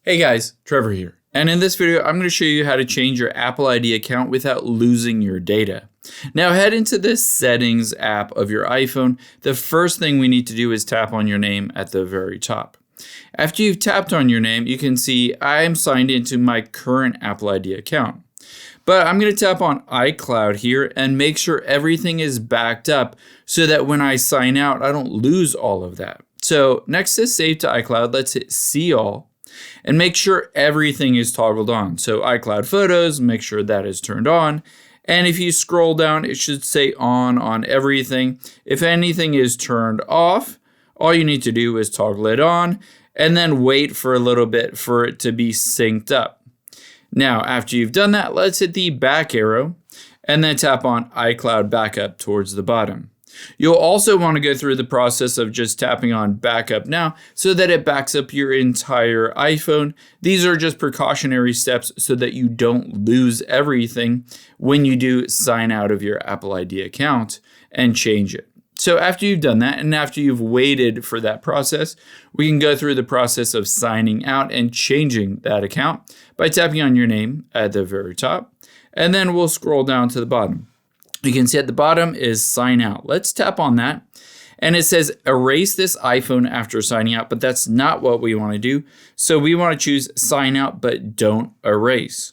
Hey guys, Trevor here. And in this video, I'm going to show you how to change your Apple ID account without losing your data. Now head into the Settings app of your iPhone. The first thing we need to do is tap on your name at the very top. After you've tapped on your name, you can see I am signed into my current Apple ID account. But I'm going to tap on iCloud here and make sure everything is backed up so that when I sign out, I don't lose all of that. So next to Save to iCloud, let's hit See All. And make sure everything is toggled on. So iCloud Photos, make sure that is turned on. And if you scroll down, it should say on everything. If anything is turned off, all you need to do is toggle it on and then wait for a little bit for it to be synced up. Now, after you've done that, let's hit the back arrow and then tap on iCloud Backup towards the bottom. You'll also want to go through the process of just tapping on Backup Now so that it backs up your entire iPhone. These are just precautionary steps so that you don't lose everything when you do sign out of your Apple ID account and change it. So after you've done that and after you've waited for that process, we can go through the process of signing out and changing that account by tapping on your name at the very top, and then we'll scroll down to the bottom. You can see at the bottom is sign out. Let's tap on that. And it says erase this iPhone after signing out, but that's not what we want to do. So we want to choose sign out, but don't erase.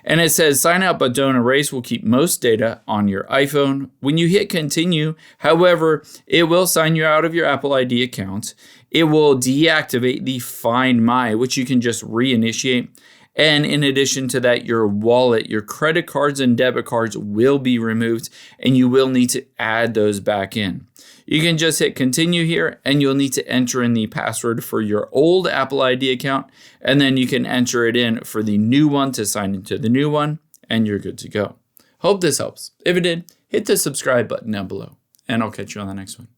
And it says sign out, but don't erase will keep most data on your iPhone. When you hit continue, however, it will sign you out of your Apple ID account. It will deactivate the Find My, which you can just reinitiate. And in addition to that, your wallet, your credit cards and debit cards will be removed and you will need to add those back in. You can just hit continue here and you'll need to enter in the password for your old Apple ID account and then you can enter it in for the new one to sign into the new one and you're good to go. Hope this helps. If it did, hit the subscribe button down below and I'll catch you on the next one.